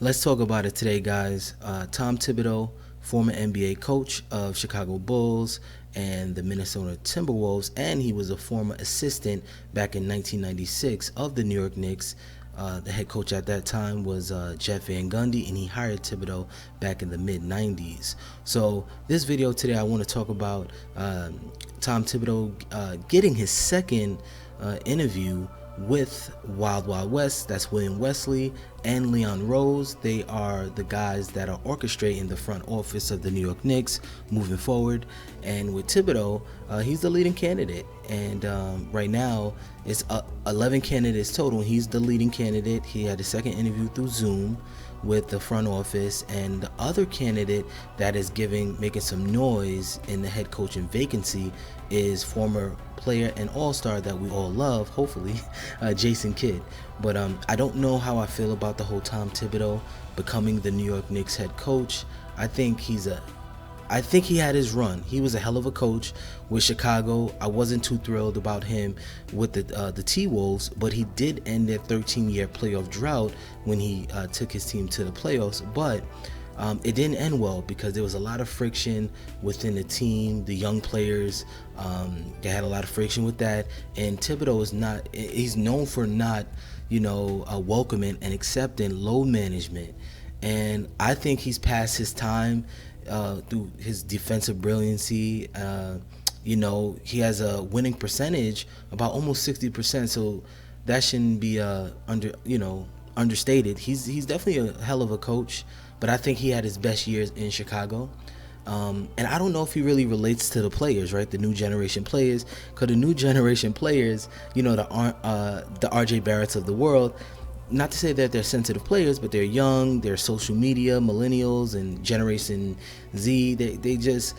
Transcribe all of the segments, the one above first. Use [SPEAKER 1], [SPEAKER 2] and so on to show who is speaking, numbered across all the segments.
[SPEAKER 1] Let's talk about it today, guys. Tom Thibodeau, former NBA coach of Chicago Bulls and the Minnesota Timberwolves, and he was a former assistant back in 1996 of the New York Knicks. The head coach at that time was Jeff Van Gundy, and he hired Thibodeau back in the mid 90s. So this video today, I want to talk about Tom Thibodeau getting his second interview with Wild Wild West. That's William Wesley and Leon Rose. They are the guys that are orchestrating the front office of the New York Knicks moving forward. And with Thibodeau, he's the leading candidate. And right now, it's 11 candidates total. He's the leading candidate. He had a second interview through Zoom with the front office, and the other candidate that is making some noise in the head coaching vacancy is former player and all-star that we all love, hopefully, Jason Kidd. But I don't know how I feel about the whole Tom Thibodeau becoming the New York Knicks head coach. I think he had his run. He was a hell of a coach with Chicago. I wasn't too thrilled about him with the T-Wolves, but he did end their 13-year playoff drought when he took his team to the playoffs. But it didn't end well because there was a lot of friction within the team. The young players, they had a lot of friction with that. And Thibodeau he's known for not, welcoming and accepting load management. And I think he's past his time. Through his defensive brilliancy, he has a winning percentage about almost 60%. So that shouldn't be understated. He's definitely a hell of a coach, but I think he had his best years in Chicago. And I don't know if he really relates to the players, right? The new generation players, because the new generation players, the RJ Barretts of the world. Not to say that they're sensitive players, but they're young, they're social media, millennials, and Generation Z. They just,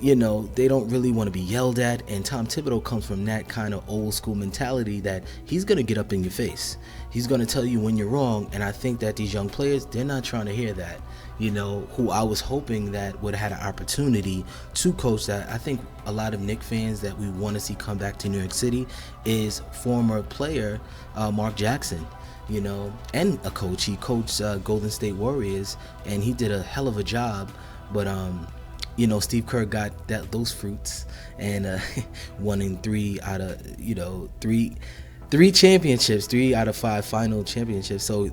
[SPEAKER 1] they don't really want to be yelled at. And Tom Thibodeau comes from that kind of old school mentality that he's going to get up in your face. He's going to tell you when you're wrong. And I think that these young players, they're not trying to hear that. Who I was hoping that would have had an opportunity to coach that. I think a lot of Knicks fans that we want to see come back to New York City is former player Mark Jackson. And a coach. He coached Golden State Warriors, and he did a hell of a job. But Steve Kerr got those fruits and won in three out of three championships, 3 out of 5 final championships. So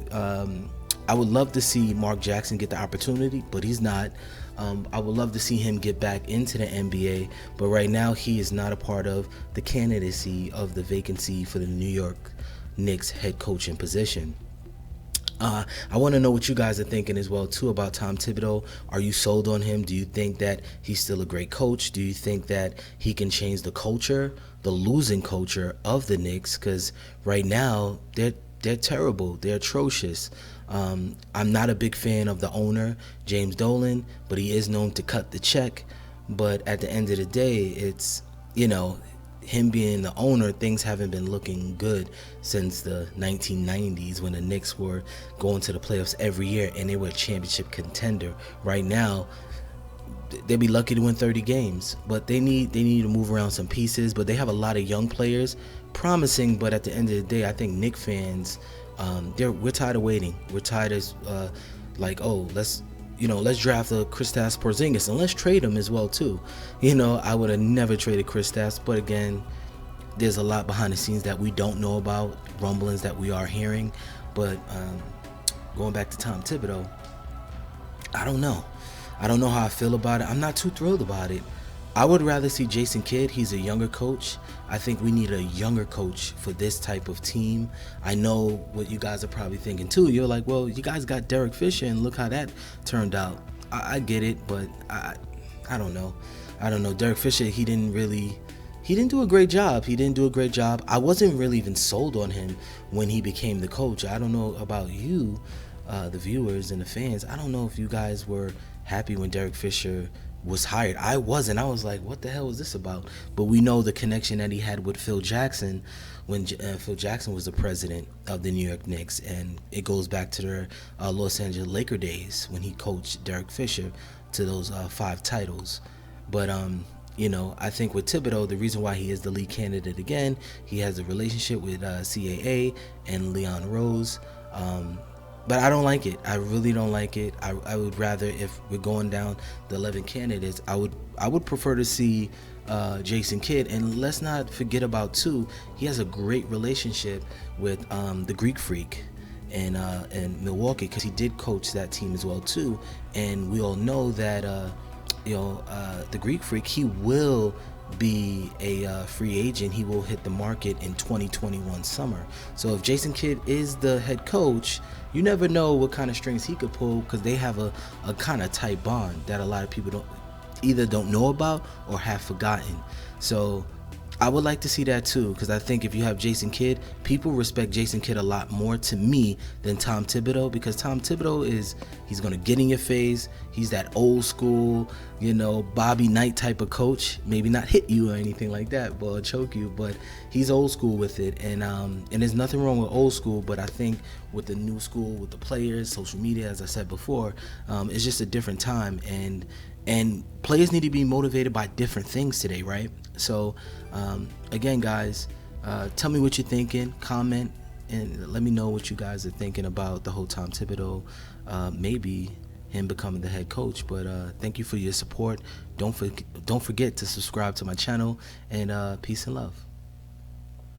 [SPEAKER 1] I would love to see Mark Jackson get the opportunity, but he's not. I would love to see him get back into the NBA, but right now he is not a part of the candidacy of the vacancy for the New York Knicks head coaching position. I want to know what you guys are thinking as well too about Tom Thibodeau. Are you sold on him? Do you think that he's still a great coach? Do you think that he can change the culture, the losing culture of the Knicks? Because right now they're terrible. They're atrocious. I'm not a big fan of the owner, James Dolan, but he is known to cut the check. But at the end of the day, it's him being the owner, things haven't been looking good since the 1990s when the Knicks were going to the playoffs every year and they were a championship contender. Right now, they'd be lucky to win 30 games, but they need to move around some pieces. But they have a lot of young players, promising. But at the end of the day, I think Knicks fans, we're tired of waiting. We're tired of let's draft a Kristaps Porzingis and let's trade him as well too. I would have never traded Kristaps, but again, there's a lot behind the scenes that we don't know about, rumblings that we are hearing. But going back to Tom Thibodeau, I don't know how I feel about it. I'm not too thrilled about it. I would rather see Jason Kidd. He's a younger coach. I think we need a younger coach for this type of team. I know what you guys are probably thinking too. You're like, well, you guys got Derek Fisher and look how that turned out. I get it, but I don't know. Derek Fisher, he didn't do a great job. I wasn't really even sold on him when he became the coach. I don't know about you, the viewers and the fans. I don't know if you guys were happy when Derek Fisher was hired. I wasn't. I was like, what the hell is this about? But we know the connection that he had with Phil Jackson when Phil Jackson was the president of the New York Knicks, and it goes back to their Los Angeles Laker days when he coached Derek Fisher to those 5 titles. But I think with Thibodeau, the reason why he is the lead candidate again, he has a relationship with CAA and Leon Rose. But I don't like it. I really don't like it. I would rather, if we're going down the 11 candidates, I would prefer to see Jason Kidd. And let's not forget about too, he has a great relationship with the Greek Freak in Milwaukee, because he did coach that team as well too. And we all know that the Greek Freak, he will be a free agent. He will hit the market in 2021 summer. So if Jason Kidd is the head coach, you never know what kind of strings he could pull, because they have a kind of tight bond that a lot of people don't know about or have forgotten. So I would like to see that too, because I think if you have Jason Kidd, people respect Jason Kidd a lot more to me than Tom Thibodeau, because Tom Thibodeau he's going to get in your face. He's that old school, Bobby Knight type of coach. Maybe not hit you or anything like that, or choke you, but he's old school with it. And there's nothing wrong with old school, but I think with the new school, with the players, social media, as I said before, it's just a different time. And players need to be motivated by different things today, right? So, again, guys, tell me what you're thinking. Comment and let me know what you guys are thinking about the whole Tom Thibodeau, maybe him becoming the head coach. But thank you for your support. Don't forget to subscribe to my channel, and peace and love.